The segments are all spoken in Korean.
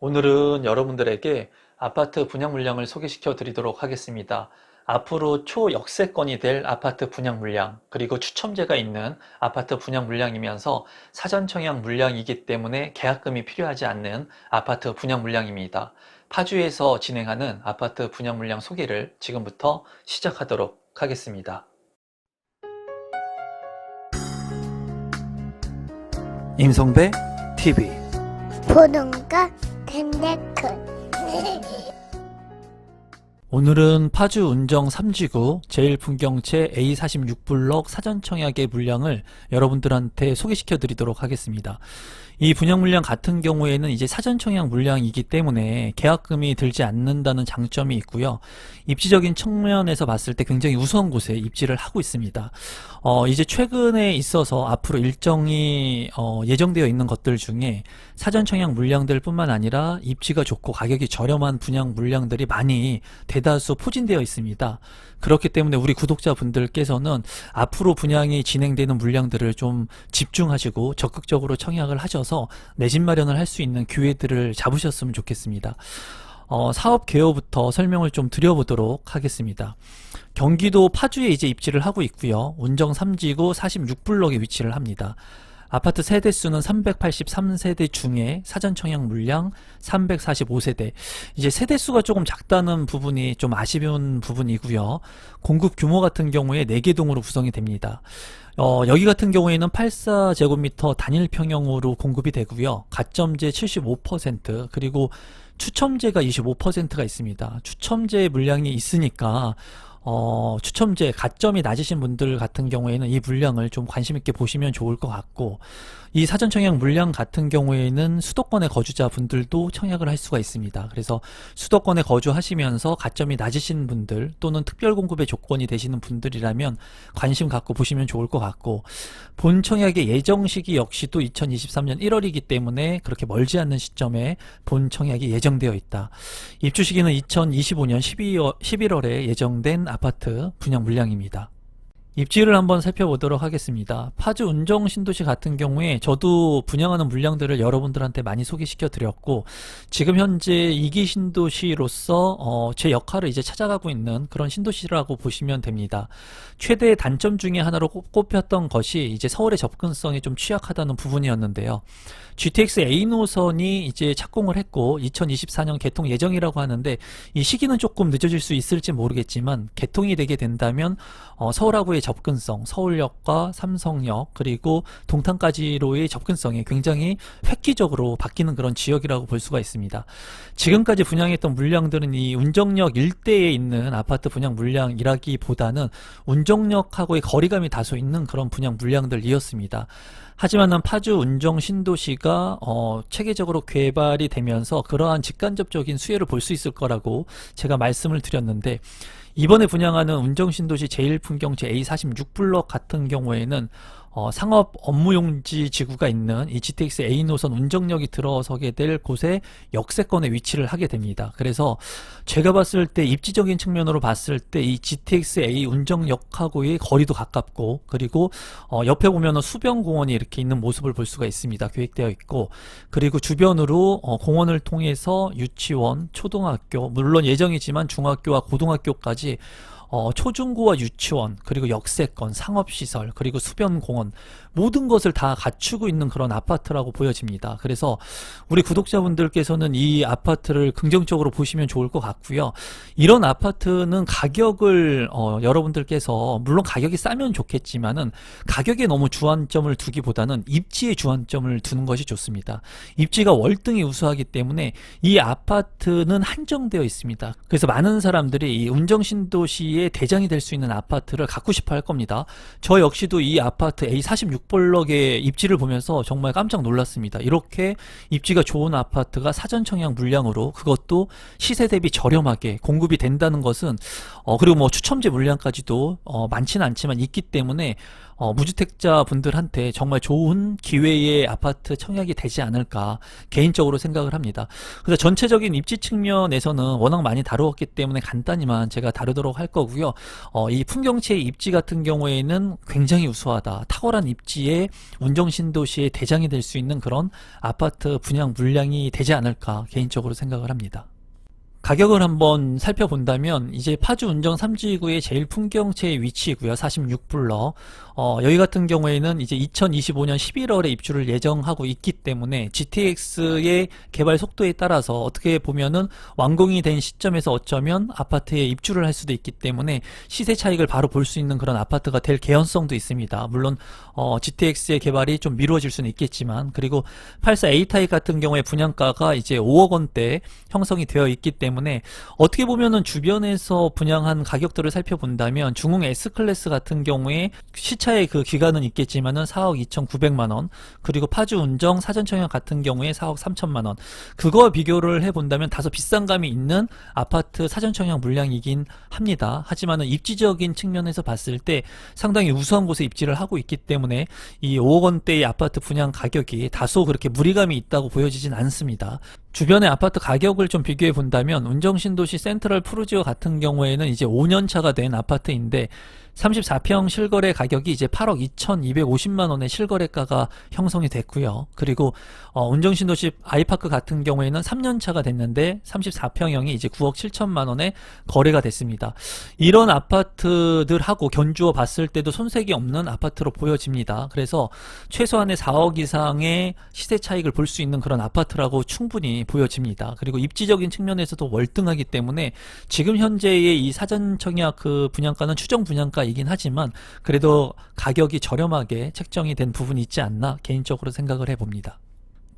오늘은 여러분들에게 아파트 분양 물량을 소개시켜 드리도록 하겠습니다. 앞으로 초역세권이 될 아파트 분양 물량, 그리고 추첨제가 있는 아파트 분양 물량이면서 사전 청약 물량이기 때문에 계약금이 필요하지 않는 아파트 분양 물량입니다. 파주에서 진행하는 아파트 분양 물량 소개를 지금부터 시작하도록 하겠습니다. 임성배 TV. 보동과 덴데크. 오늘은 파주 운정 3지구 제1풍경채 A46블럭 사전청약의 물량을 여러분들한테 소개시켜 드리도록 하겠습니다. 이 분양 물량 같은 경우에는 이제 사전청약 물량이기 때문에 계약금이 들지 않는다는 장점이 있고요. 입지적인 측면에서 봤을 때 굉장히 우수한 곳에 입지를 하고 있습니다. 이제 최근에 있어서 앞으로 일정이 예정되어 있는 것들 중에 사전청약 물량들 뿐만 아니라 입지가 좋고 가격이 저렴한 분양 물량들이 많이 대다수 포진되어 있습니다. 그렇기 때문에 우리 구독자분들께서는 앞으로 분양이 진행되는 물량들을 좀 집중하시고 적극적으로 청약을 하셔서 내 집 마련을 할 수 있는 기회들을 잡으셨으면 좋겠습니다. 사업 개요부터 설명을 좀 드려보도록 하겠습니다. 경기도 파주에 이제 입지를 하고 있고요. 운정 3지구 46블럭에 위치를 합니다. 아파트 세대수는 383세대 중에 사전청약 물량 345세대. 이제 세대수가 조금 작다는 부분이 좀 아쉬운 부분이고요. 공급 규모 같은 경우에 4개 동으로 구성이 됩니다. 여기 같은 경우에는 84제곱미터 단일 평형으로 공급이 되고요. 가점제 75%, 그리고 추첨제가 25%가 있습니다. 추첨제 물량이 있으니까 추첨제 가점이 낮으신 분들 같은 경우에는 이 물량을 좀 관심 있게 보시면 좋을 것 같고, 이 사전 청약 물량 같은 경우에는 수도권의 거주자 분들도 청약을 할 수가 있습니다. 그래서 수도권에 거주하시면서 가점이 낮으신 분들 또는 특별 공급의 조건이 되시는 분들이라면 관심 갖고 보시면 좋을 것 같고, 본 청약의 예정 시기 역시도 2023년 1월이기 때문에 그렇게 멀지 않는 시점에 본 청약이 예정되어 있다. 입주 시기는 2025년 11월에 예정된 아파트 분양 물량입니다. 입지를 한번 살펴보도록 하겠습니다. 파주 운정 신도시 같은 경우에 저도 분양하는 물량들을 여러분들한테 많이 소개시켜 드렸고, 지금 현재 2기 신도시로서 제 역할을 이제 찾아가고 있는 그런 신도시라고 보시면 됩니다. 최대 단점 중에 하나로 꼽혔던 것이 이제 서울의 접근성이 좀 취약하다는 부분이었는데요. GTX A 노선이 이제 착공을 했고 2024년 개통 예정이라고 하는데, 이 시기는 조금 늦어질 수 있을지 모르겠지만 개통이 되게 된다면 서울하고의 접근성, 서울역과 삼성역 그리고 동탄까지로의 접근성이 굉장히 획기적으로 바뀌는 그런 지역이라고 볼 수가 있습니다. 지금까지 분양했던 물량들은 이 운정역 일대에 있는 아파트 분양 물량이라기보다는 운정역하고의 거리감이 다소 있는 그런 분양 물량들이었습니다. 하지만은 파주 운정 신도시가 체계적으로 개발이 되면서 그러한 직간접적인 수혜를 볼 수 있을 거라고 제가 말씀을 드렸는데, 이번에 분양하는 운정 신도시 제1풍경채 A46블럭 같은 경우에는 상업 업무용지 지구가 있는 이 GTX A 노선 운정역이 들어서게 될 곳에 역세권에 위치를 하게 됩니다. 그래서 제가 봤을 때 입지적인 측면으로 봤을 때 이 GTX A 운정역하고의 거리도 가깝고, 그리고 옆에 보면은 수변공원이 이렇게 있는 모습을 볼 수가 있습니다. 계획되어 있고, 그리고 주변으로 공원을 통해서 유치원, 초등학교, 물론 예정이지만 중학교와 고등학교까지 초중고와 유치원, 그리고 역세권, 상업시설, 그리고 수변공원, 모든 것을 다 갖추고 있는 그런 아파트라고 보여집니다. 그래서 우리 구독자분들께서는 이 아파트를 긍정적으로 보시면 좋을 것 같고요. 이런 아파트는 가격을 여러분들께서 물론 가격이 싸면 좋겠지만은 가격에 너무 주안점을 두기보다는 입지에 주안점을 두는 것이 좋습니다. 입지가 월등히 우수하기 때문에 이 아파트는 한정되어 있습니다. 그래서 많은 사람들이 이 운정신도시의 대장이 될 수 있는 아파트를 갖고 싶어 할 겁니다. 저 역시도 이 아파트 A46블럭의 입지를 보면서 정말 깜짝 놀랐습니다. 이렇게 입지가 좋은 아파트가 사전청약 물량으로, 그것도 시세 대비 저렴하게 공급이 된다는 것은 그리고 뭐 추첨제 물량까지도 많지는 않지만 있기 때문에 무주택자 분들한테 정말 좋은 기회의 아파트 청약이 되지 않을까 개인적으로 생각을 합니다. 그래서 전체적인 입지 측면에서는 워낙 많이 다루었기 때문에 간단히만 제가 다루도록 할 거고요. 이 풍경채 입지 같은 경우에는 굉장히 우수하다. 탁월한 입지에 운정신도시의 대장이 될 수 있는 그런 아파트 분양 물량이 되지 않을까 개인적으로 생각을 합니다. 가격을 한번 살펴본다면 이제 파주 운정 3지구의 제일 풍경채의 위치이고요. 46블럭. 여기 같은 경우에는 이제 2025년 11월에 입주를 예정하고 있기 때문에 GTX의 개발 속도에 따라서 어떻게 보면은 완공이 된 시점에서 어쩌면 아파트에 입주를 할 수도 있기 때문에 시세 차익을 바로 볼 수 있는 그런 아파트가 될 개연성도 있습니다. 물론 GTX의 개발이 좀 미루어질 수는 있겠지만, 그리고 84A 타입 같은 경우에 분양가가 이제 5억 원대 형성이 되어 있기 때문에 어떻게 보면은 주변에서 분양한 가격들을 살펴본다면 중흥 S클래스 같은 경우에 시차의 그 기간은 있겠지만은 4억 2,900만 원, 그리고 파주 운정 사전청약 같은 경우에 4억 3천만 원, 그거와 비교를 해본다면 다소 비싼 감이 있는 아파트 사전청약 물량이긴 합니다. 하지만은 입지적인 측면에서 봤을 때 상당히 우수한 곳에 입지를 하고 있기 때문에 이 5억 원대의 아파트 분양 가격이 다소 그렇게 무리감이 있다고 보여지진 않습니다. 주변의 아파트 가격을 좀 비교해 본다면 운정신도시 센트럴 푸르지오 같은 경우에는 이제 5년 차가 된 아파트인데 34평 실거래 가격이 이제 8억 2,250만 원의 실거래가가 형성이 됐고요. 그리고 운정신도시 아이파크 같은 경우에는 3년 차가 됐는데 34평형이 이제 9억 7천만 원에 거래가 됐습니다. 이런 아파트들하고 견주어 봤을 때도 손색이 없는 아파트로 보여집니다. 그래서 최소한의 4억 이상의 시세 차익을 볼 수 있는 그런 아파트라고 충분히 보여집니다. 그리고 입지적인 측면에서도 월등하기 때문에 지금 현재의 이 사전청약 그 분양가는 추정 분양가이긴 하지만 그래도 가격이 저렴하게 책정이 된 부분이 있지 않나 개인적으로 생각을 해봅니다.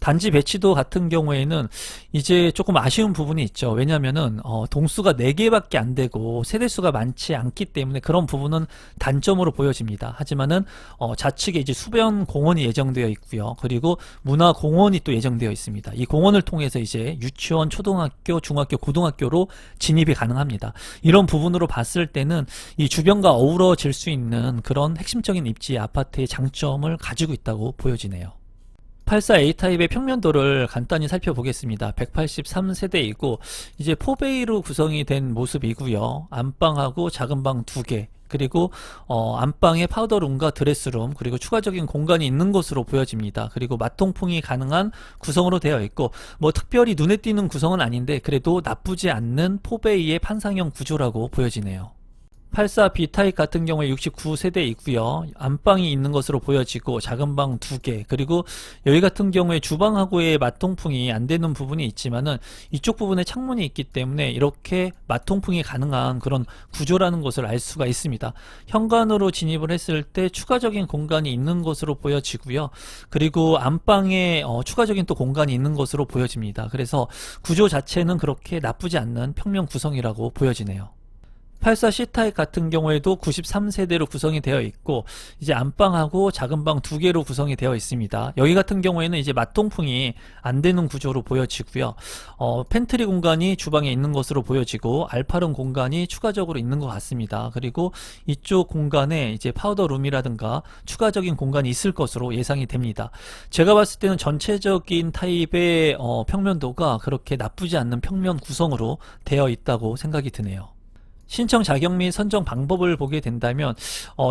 단지 배치도 같은 경우에는 이제 조금 아쉬운 부분이 있죠. 왜냐면은 동수가 4개밖에 안 되고 세대수가 많지 않기 때문에 그런 부분은 단점으로 보여집니다. 하지만은 좌측에 이제 수변 공원이 예정되어 있고요. 그리고 문화 공원이 또 예정되어 있습니다. 이 공원을 통해서 이제 유치원, 초등학교, 중학교, 고등학교로 진입이 가능합니다. 이런 부분으로 봤을 때는 이 주변과 어우러질 수 있는 그런 핵심적인 입지 아파트의 장점을 가지고 있다고 보여지네요. 84A 타입의 평면도를 간단히 살펴보겠습니다. 183세대이고 이제 4베이로 구성이 된 모습이고요. 안방하고 작은 방 2개, 그리고 안방에 파우더룸과 드레스룸, 그리고 추가적인 공간이 있는 것으로 보여집니다. 그리고 마통풍이 가능한 구성으로 되어 있고 뭐 특별히 눈에 띄는 구성은 아닌데 그래도 나쁘지 않는 4베이의 판상형 구조라고 보여지네요. 84B 타입 같은 경우에 69세대 있고요. 안방이 있는 것으로 보여지고 작은 방 2개, 그리고 여기 같은 경우에 주방하고의 마통풍이 안 되는 부분이 있지만은 이쪽 부분에 창문이 있기 때문에 이렇게 마통풍이 가능한 그런 구조라는 것을 알 수가 있습니다. 현관으로 진입을 했을 때 추가적인 공간이 있는 것으로 보여지고요. 그리고 안방에 추가적인 또 공간이 있는 것으로 보여집니다. 그래서 구조 자체는 그렇게 나쁘지 않는 평면 구성이라고 보여지네요. 84C 타입 같은 경우에도 93세대로 구성이 되어 있고 이제 안방하고 작은 방 2개로 구성이 되어 있습니다. 여기 같은 경우에는 이제 마통풍이 안 되는 구조로 보여지고요. 팬트리 공간이 주방에 있는 것으로 보여지고 알파룸 공간이 추가적으로 있는 것 같습니다. 그리고 이쪽 공간에 이제 파우더룸이라든가 추가적인 공간이 있을 것으로 예상이 됩니다. 제가 봤을 때는 전체적인 타입의 평면도가 그렇게 나쁘지 않는 평면 구성으로 되어 있다고 생각이 드네요. 신청 자격 및 선정 방법을 보게 된다면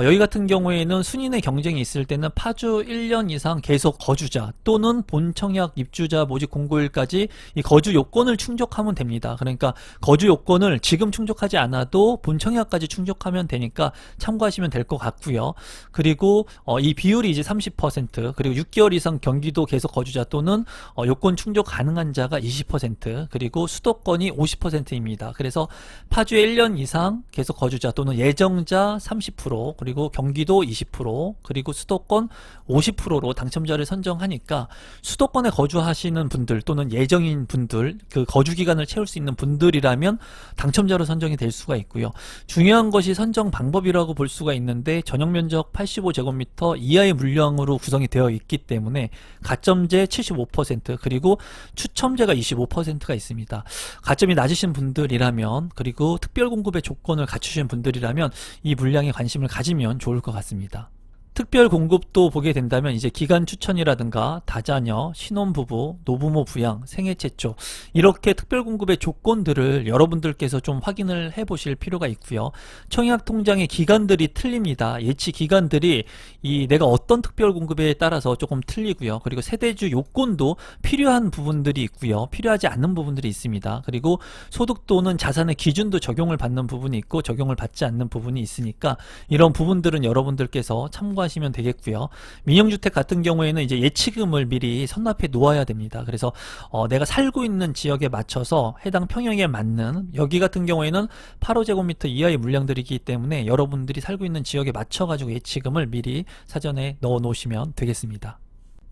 여기 같은 경우에는 순인의 경쟁이 있을 때는 파주 1년 이상 계속 거주자 또는 본청약 입주자 모집 공고일까지 이 거주 요건을 충족하면 됩니다. 그러니까 거주 요건을 지금 충족하지 않아도 본청약까지 충족하면 되니까 참고하시면 될 것 같고요. 그리고 이 비율이 이제 30%, 그리고 6개월 이상 경기도 계속 거주자 또는 요건 충족 가능한 자가 20%, 그리고 수도권이 50%입니다. 그래서 파주에 1년 이상 계속 거주자 또는 예정자 30%, 그리고 경기도 20%, 그리고 수도권 50%로 당첨자를 선정하니까 수도권에 거주하시는 분들 또는 예정인 분들, 그 거주 기간을 채울 수 있는 분들이라면 당첨자로 선정이 될 수가 있고요. 중요한 것이 선정 방법이라고 볼 수가 있는데 전용 면적 85제곱미터 이하의 물량으로 구성이 되어 있기 때문에 가점제 75%, 그리고 추첨제가 25%가 있습니다. 가점이 낮으신 분들이라면, 그리고 특별 공급의 조건을 갖추신 분들이라면 이 물량에 관심을 가지면 좋을 것 같습니다. 특별 공급도 보게 된다면 이제 기간 추천이라든가 다자녀, 신혼부부, 노부모 부양, 생애 최초 이렇게 특별 공급의 조건들을 여러분들께서 좀 확인을 해 보실 필요가 있고요. 청약 통장의 기간들이 틀립니다. 예치 기간들이 내가 어떤 특별 공급에 따라서 조금 틀리고요. 그리고 세대주 요건도 필요한 부분들이 있고요. 필요하지 않는 부분들이 있습니다. 그리고 소득 또는 자산의 기준도 적용을 받는 부분이 있고 적용을 받지 않는 부분이 있으니까 이런 부분들은 여러분들께서 참고하시면 되겠고요. 민영주택 같은 경우에는 이제 예치금을 미리 선납해 놓아야 됩니다. 그래서 내가 살고 있는 지역에 맞춰서 해당 평형에 맞는, 여기 같은 경우에는 8호제곱미터 이하의 물량들이기 때문에 여러분들이 살고 있는 지역에 맞춰 가지고 예치금을 미리 사전에 넣어 놓으시면 되겠습니다.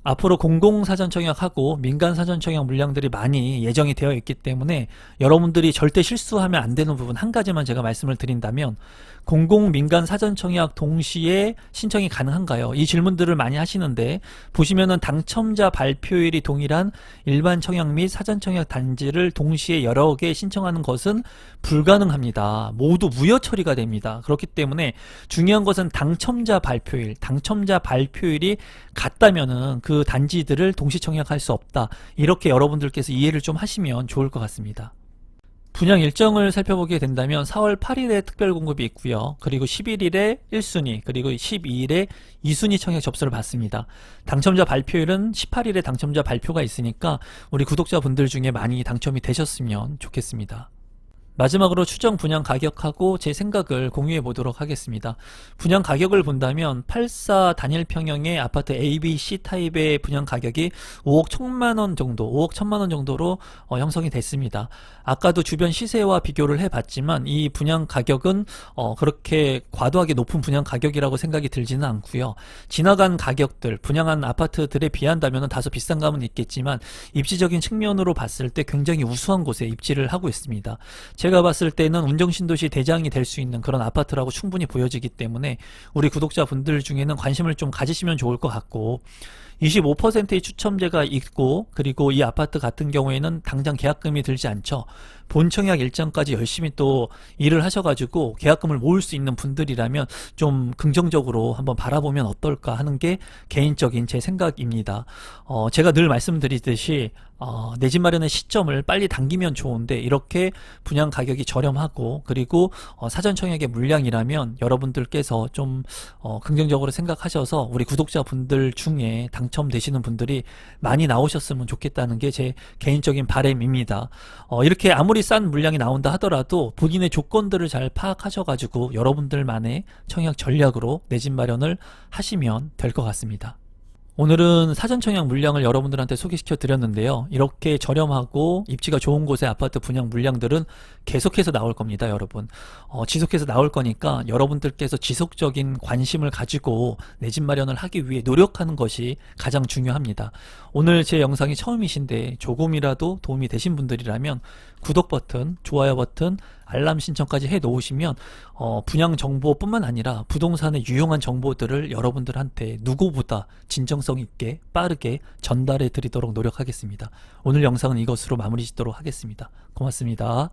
앞으로 공공사전청약하고 민간사전청약 물량들이 많이 예정이 되어 있기 때문에 여러분들이 절대 실수하면 안 되는 부분 한 가지만 제가 말씀을 드린다면, 공공 민간 사전청약 동시에 신청이 가능한가요? 이 질문들을 많이 하시는데, 보시면은 당첨자 발표일이 동일한 일반 청약 및 사전청약 단지를 동시에 여러 개 신청하는 것은 불가능합니다. 모두 무효 처리가 됩니다. 그렇기 때문에 중요한 것은 당첨자 발표일이 같다면은 그 단지들을 동시 청약할 수 없다. 이렇게 여러분들께서 이해를 좀 하시면 좋을 것 같습니다. 분양 일정을 살펴보게 된다면 4월 8일에 특별 공급이 있고요. 그리고 11일에 1순위, 그리고 12일에 2순위 청약 접수를 받습니다. 당첨자 발표일은 18일에 당첨자 발표가 있으니까 우리 구독자분들 중에 많이 당첨이 되셨으면 좋겠습니다. 마지막으로 추정 분양 가격하고 제 생각을 공유해 보도록 하겠습니다. 분양 가격을 본다면 84 단일 평형의 아파트 A, B, C 타입의 분양 가격이 5억 1천만원 정도, 5억 1천만원 정도로 형성이 됐습니다. 아까도 주변 시세와 비교를 해봤지만 이 분양 가격은 그렇게 과도하게 높은 분양 가격이라고 생각이 들지는 않고요. 지나간 가격들, 분양한 아파트들에 비한다면 다소 비싼 감은 있겠지만 입지적인 측면으로 봤을 때 굉장히 우수한 곳에 입지를 하고 있습니다. 제가 봤을 때는 운정신도시 대장이 될 수 있는 그런 아파트라고 충분히 보여지기 때문에 우리 구독자분들 중에는 관심을 좀 가지시면 좋을 것 같고, 25%의 추첨제가 있고, 그리고 이 아파트 같은 경우에는 당장 계약금이 들지 않죠. 본청약 일정까지 열심히 또 일을 하셔가지고 계약금을 모을 수 있는 분들이라면 좀 긍정적으로 한번 바라보면 어떨까 하는 게 개인적인 제 생각입니다. 제가 늘 말씀드리듯이 내 집 마련의 시점을 빨리 당기면 좋은데, 이렇게 분양 가격이 저렴하고 그리고 사전청약의 물량이라면 여러분들께서 좀 긍정적으로 생각하셔서 우리 구독자분들 중에 당첨되시는 분들이 많이 나오셨으면 좋겠다는 게 제 개인적인 바람입니다. 이렇게 아무리 싼 물량이 나온다 하더라도 본인의 조건들을 잘 파악하셔가지고 여러분들만의 청약 전략으로 내 집 마련을 하시면 될 것 같습니다. 오늘은 사전청약 물량을 여러분들한테 소개시켜 드렸는데요. 이렇게 저렴하고 입지가 좋은 곳의 아파트 분양 물량들은 계속해서 나올 겁니다, 여러분. 지속해서 나올 거니까 여러분들께서 지속적인 관심을 가지고 내 집 마련을 하기 위해 노력하는 것이 가장 중요합니다. 오늘 제 영상이 처음이신데 조금이라도 도움이 되신 분들이라면 구독 버튼, 좋아요 버튼, 알람 신청까지 해 놓으시면 분양 정보뿐만 아니라 부동산의 유용한 정보들을 여러분들한테 누구보다 진정성 있게 빠르게 전달해 드리도록 노력하겠습니다. 오늘 영상은 이것으로 마무리 짓도록 하겠습니다. 고맙습니다.